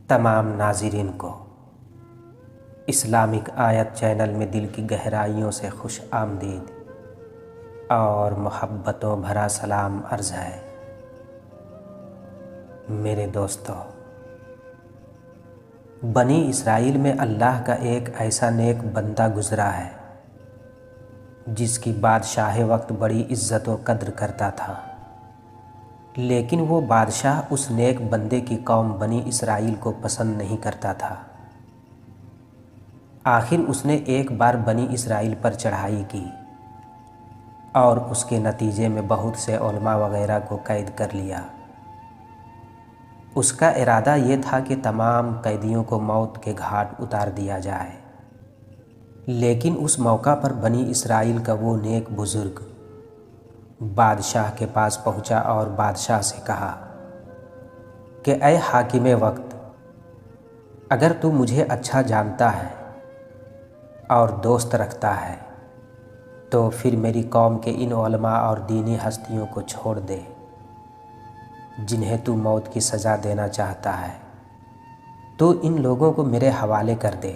تمام ناظرین کو اسلامک آیت چینل میں دل کی گہرائیوں سے خوش آمدید اور محبتوں بھرا سلام عرض ہے۔ میرے دوستو، بنی اسرائیل میں اللہ کا ایک ایسا نیک بندہ گزرا ہے جس کی بادشاہ وقت بڑی عزت و قدر کرتا تھا، لیکن وہ بادشاہ اس نیک بندے کی قوم بنی اسرائیل کو پسند نہیں کرتا تھا۔ آخر اس نے ایک بار بنی اسرائیل پر چڑھائی کی اور اس کے نتیجے میں بہت سے علماء وغیرہ کو قید کر لیا۔ اس کا ارادہ یہ تھا کہ تمام قیدیوں کو موت کے گھاٹ اتار دیا جائے، لیکن اس موقع پر بنی اسرائیل کا وہ نیک بزرگ بادشاہ کے پاس پہنچا اور بادشاہ سے کہا کہ اے حاکم وقت، اگر تو مجھے اچھا جانتا ہے اور دوست رکھتا ہے تو پھر میری قوم کے ان علماء اور دینی ہستیوں کو چھوڑ دے جنہیں تو موت کی سزا دینا چاہتا ہے۔ تو ان لوگوں کو میرے حوالے کر دے،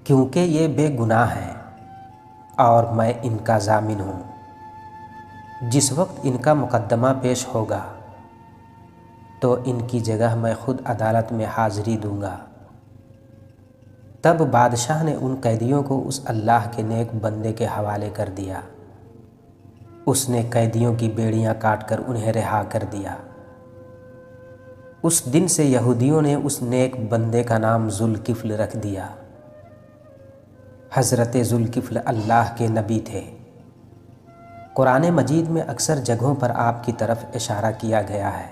کیونکہ یہ بے گناہ ہیں اور میں ان کا ضامن ہوں۔ جس وقت ان کا مقدمہ پیش ہوگا تو ان کی جگہ میں خود عدالت میں حاضری دوں گا۔ تب بادشاہ نے ان قیدیوں کو اس اللہ کے نیک بندے کے حوالے کر دیا۔ اس نے قیدیوں کی بیڑیاں کاٹ کر انہیں رہا کر دیا۔ اس دن سے یہودیوں نے اس نیک بندے کا نام ذوالکفل رکھ دیا۔ حضرت ذوالکفل اللہ کے نبی تھے۔ قرآن مجید میں اکثر جگہوں پر آپ کی طرف اشارہ کیا گیا ہے۔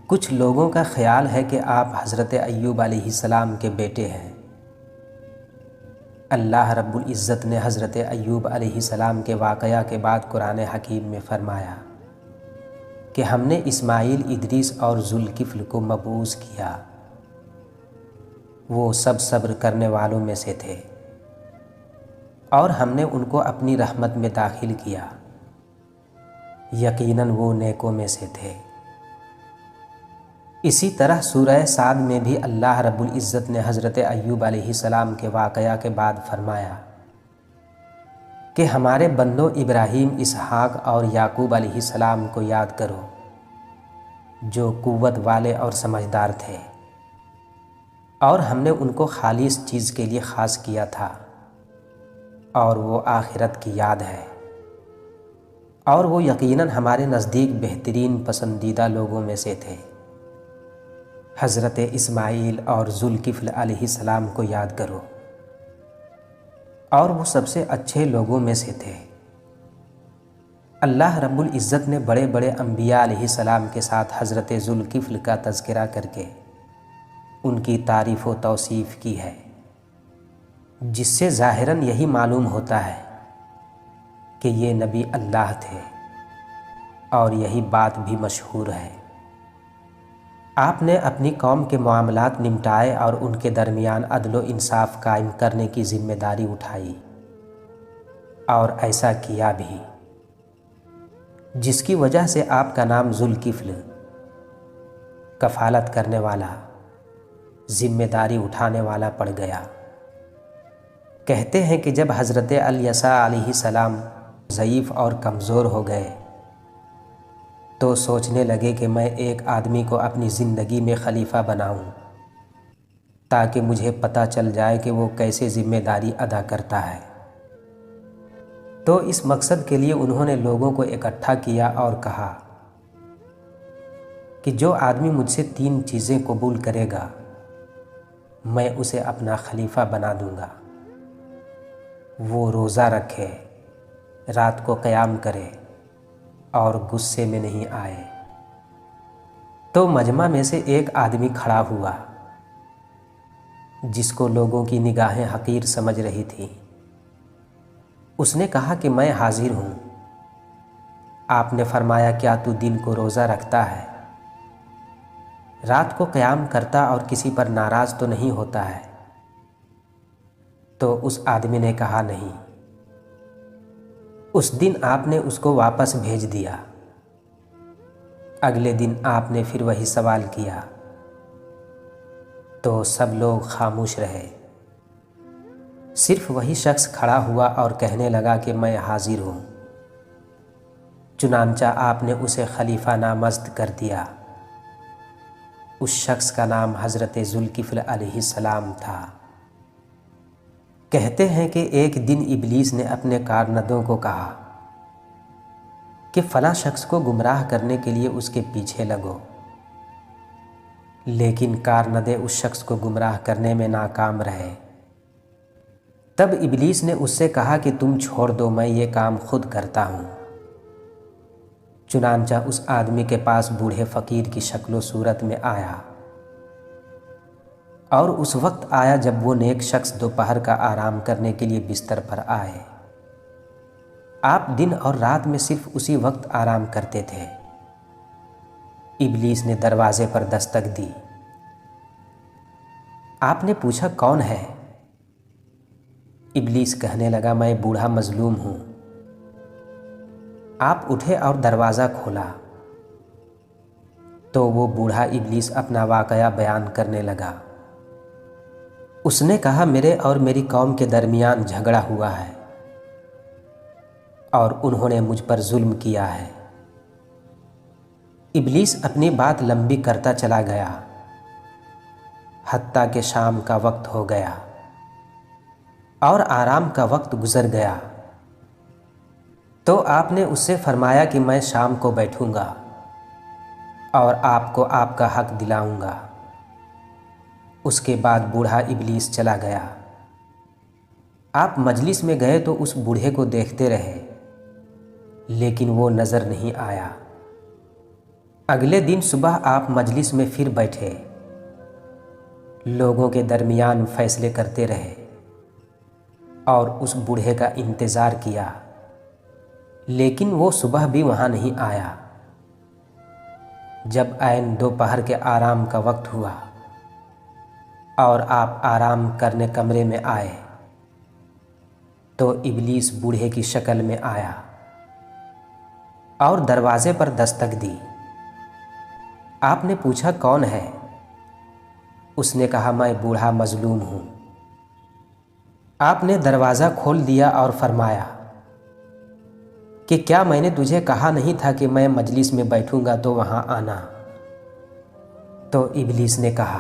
کچھ لوگوں کا خیال ہے کہ آپ حضرت ایوب علیہ السلام کے بیٹے ہیں۔ اللہ رب العزت نے حضرت ایوب علیہ السلام کے واقعہ کے بعد قرآن حکیم میں فرمایا کہ ہم نے اسماعیل، ادریس اور ذوالکفل کو مبعوث کیا۔ وہ سب صبر کرنے والوں میں سے تھے اور ہم نے ان کو اپنی رحمت میں داخل کیا۔ یقیناً وہ نیکوں میں سے تھے۔ اسی طرح سورہ صاد میں بھی اللہ رب العزت نے حضرت ایوب علیہ السلام کے واقعہ کے بعد فرمایا کہ ہمارے بندوں ابراہیم، اسحاق اور یعقوب علیہ السلام کو یاد کرو، جو قوت والے اور سمجھدار تھے، اور ہم نے ان کو خالص چیز کے لیے خاص کیا تھا، اور وہ آخرت کی یاد ہے، اور وہ یقیناً ہمارے نزدیک بہترین پسندیدہ لوگوں میں سے تھے۔ حضرت اسماعیل اور ذوالکفل علیہ السلام کو یاد کرو، اور وہ سب سے اچھے لوگوں میں سے تھے۔ اللہ رب العزت نے بڑے بڑے انبیاء علیہ السلام کے ساتھ حضرت ذوالکفل کا تذکرہ کر کے ان کی تعریف و توصیف کی ہے، جس سے ظاہراً یہی معلوم ہوتا ہے کہ یہ نبی اللہ تھے، اور یہی بات بھی مشہور ہے۔ آپ نے اپنی قوم کے معاملات نمٹائے اور ان کے درمیان عدل و انصاف قائم کرنے کی ذمہ داری اٹھائی، اور ایسا کیا بھی، جس کی وجہ سے آپ کا نام ذوالکفل، کفالت کرنے والا، ذمہ داری اٹھانے والا پڑ گیا۔ کہتے ہیں کہ جب حضرت الیسع علیہ السلام ضعیف اور کمزور ہو گئے تو سوچنے لگے کہ میں ایک آدمی کو اپنی زندگی میں خلیفہ بناؤں تاکہ مجھے پتہ چل جائے کہ وہ کیسے ذمہ داری ادا کرتا ہے۔ تو اس مقصد کے لیے انہوں نے لوگوں کو اکٹھا کیا اور کہا کہ جو آدمی مجھ سے 3 چیزیں قبول کرے گا میں اسے اپنا خلیفہ بنا دوں گا۔ وہ روزہ رکھے، رات کو قیام کرے اور غصے میں نہیں آئے۔ تو مجمع میں سے ایک آدمی کھڑا ہوا جس کو لوگوں کی نگاہیں حقیر سمجھ رہی تھیں۔ اس نے کہا کہ میں حاضر ہوں۔ آپ نے فرمایا کیا تو دن کو روزہ رکھتا ہے، رات کو قیام کرتا اور کسی پر ناراض تو نہیں ہوتا ہے؟ تو اس آدمی نے کہا نہیں۔ اس دن آپ نے اس کو واپس بھیج دیا۔ اگلے دن آپ نے پھر وہی سوال کیا تو سب لوگ خاموش رہے۔ صرف وہی شخص کھڑا ہوا اور کہنے لگا کہ میں حاضر ہوں۔ چنانچہ آپ نے اسے خلیفہ نامزد کر دیا۔ اس شخص کا نام حضرت ذوالکفل علیہ السلام تھا۔ کہتے ہیں کہ ایک دن ابلیس نے اپنے کارندوں کو کہا کہ فلاں شخص کو گمراہ کرنے کے لیے اس کے پیچھے لگو، لیکن کارندے اس شخص کو گمراہ کرنے میں ناکام رہے۔ تب ابلیس نے اس سے کہا کہ تم چھوڑ دو، میں یہ کام خود کرتا ہوں۔ چنانچہ اس آدمی کے پاس بوڑھے فقیر کی شکل و صورت میں آیا، اور اس وقت آیا جب وہ نیک شخص دوپہر کا آرام کرنے کے لیے بستر پر آئے۔ آپ دن اور رات میں صرف اسی وقت آرام کرتے تھے۔ ابلیس نے دروازے پر دستک دی۔ آپ نے پوچھا کون ہے؟ ابلیس کہنے لگا میں بوڑھا مظلوم ہوں۔ آپ اٹھے اور دروازہ کھولا تو وہ بوڑھا ابلیس اپنا واقعہ بیان کرنے لگا۔ اس نے کہا میرے اور میری قوم کے درمیان جھگڑا ہوا ہے اور انہوں نے مجھ پر ظلم کیا ہے۔ ابلیس اپنی بات لمبی کرتا چلا گیا حتیٰ کہ شام کا وقت ہو گیا اور آرام کا وقت گزر گیا۔ تو آپ نے اس سے فرمایا کہ میں شام کو بیٹھوں گا اور آپ کو آپ کا حق دلاؤں گا۔ اس کے بعد بوڑھا ابلیس چلا گیا۔ آپ مجلس میں گئے تو اس بوڑھے کو دیکھتے رہے، لیکن وہ نظر نہیں آیا۔ اگلے دن صبح آپ مجلس میں پھر بیٹھے، لوگوں کے درمیان فیصلے کرتے رہے اور اس بوڑھے کا انتظار کیا، لیکن وہ صبح بھی وہاں نہیں آیا۔ جب عین دوپہر کے آرام کا وقت ہوا اور آپ آرام کرنے کمرے میں آئے تو ابلیس بوڑھے کی شکل میں آیا اور دروازے پر دستک دی۔ آپ نے پوچھا کون ہے؟ اس نے کہا میں بوڑھا مظلوم ہوں۔ آپ نے دروازہ کھول دیا اور فرمایا کہ کیا میں نے تجھے کہا نہیں تھا کہ میں مجلس میں بیٹھوں گا تو وہاں آنا؟ تو ابلیس نے کہا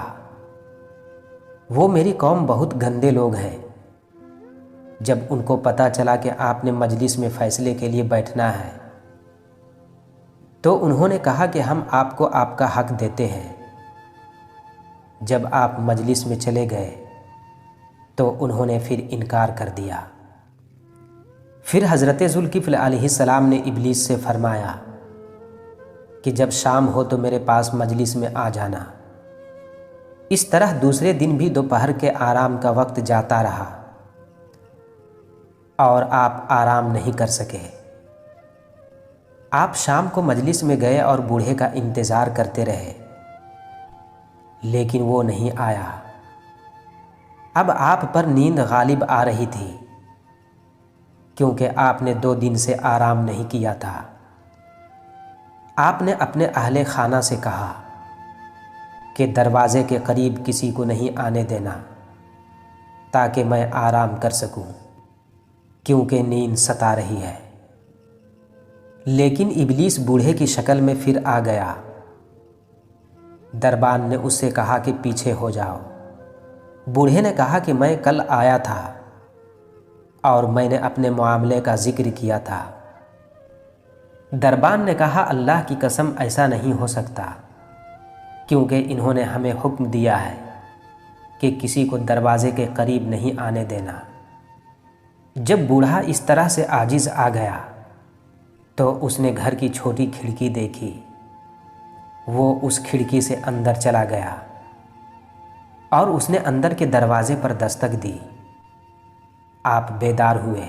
وہ میری قوم بہت گندے لوگ ہیں۔ جب ان کو پتہ چلا کہ آپ نے مجلس میں فیصلے کے لیے بیٹھنا ہے تو انہوں نے کہا کہ ہم آپ کو آپ کا حق دیتے ہیں۔ جب آپ مجلس میں چلے گئے تو انہوں نے پھر انکار کر دیا۔ پھر حضرت ذوالکفل علیہ السلام نے ابلیس سے فرمایا کہ جب شام ہو تو میرے پاس مجلس میں آ جانا۔ اس طرح دوسرے دن بھی دوپہر کے آرام کا وقت جاتا رہا اور آپ آرام نہیں کر سکے۔ آپ شام کو مجلس میں گئے اور بوڑھے کا انتظار کرتے رہے، لیکن وہ نہیں آیا۔ اب آپ پر نیند غالب آ رہی تھی کیونکہ آپ نے 2 دن سے آرام نہیں کیا تھا۔ آپ نے اپنے اہل خانہ سے کہا کہ دروازے کے قریب کسی کو نہیں آنے دینا تاکہ میں آرام کر سکوں، کیونکہ نیند ستا رہی ہے۔ لیکن ابلیس بوڑھے کی شکل میں پھر آ گیا۔ دربان نے اس سے کہا کہ پیچھے ہو جاؤ۔ بوڑھے نے کہا کہ میں کل آیا تھا اور میں نے اپنے معاملے کا ذکر کیا تھا۔ دربان نے کہا اللہ کی قسم ایسا نہیں ہو سکتا، کیونکہ انہوں نے ہمیں حکم دیا ہے کہ کسی کو دروازے کے قریب نہیں آنے دینا۔ جب بوڑھا اس طرح سے عاجز آ گیا تو اس نے گھر کی چھوٹی کھڑکی دیکھی، وہ اس کھڑکی سے اندر چلا گیا اور اس نے اندر کے دروازے پر دستک دی۔ آپ بیدار ہوئے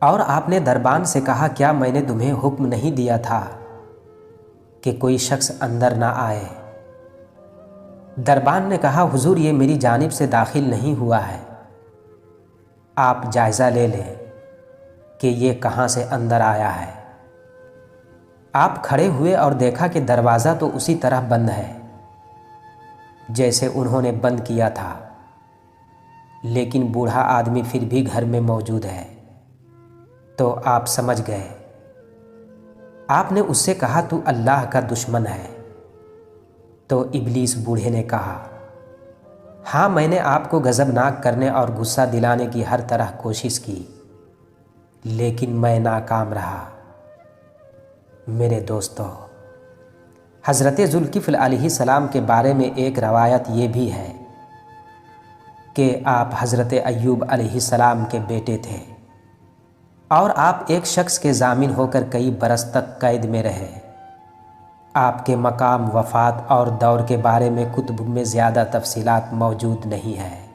اور آپ نے دربان سے کہا کیا میں نے تمہیں حکم نہیں دیا تھا کہ کوئی شخص اندر نہ آئے؟ دربان نے کہا حضور یہ میری جانب سے داخل نہیں ہوا ہے، آپ جائزہ لے لیں کہ یہ کہاں سے اندر آیا ہے۔ آپ کھڑے ہوئے اور دیکھا کہ دروازہ تو اسی طرح بند ہے جیسے انہوں نے بند کیا تھا، لیکن بوڑھا آدمی پھر بھی گھر میں موجود ہے۔ تو آپ سمجھ گئے۔ آپ نے اس سے کہا تو اللہ کا دشمن ہے۔ تو ابلیس بوڑھے نے کہا، ہاں میں نے آپ کو غضبناک کرنے اور غصہ دلانے کی ہر طرح کوشش کی، لیکن میں ناکام رہا۔ میرے دوستو، حضرت ذوالکفل علیہ السلام کے بارے میں ایک روایت یہ بھی ہے کہ آپ حضرت ایوب علیہ السلام کے بیٹے تھے اور آپ ایک شخص کے ضامن ہو کر کئی برس تک قید میں رہے۔ آپ کے مقام وفات اور دور کے بارے میں کتب میں زیادہ تفصیلات موجود نہیں ہے۔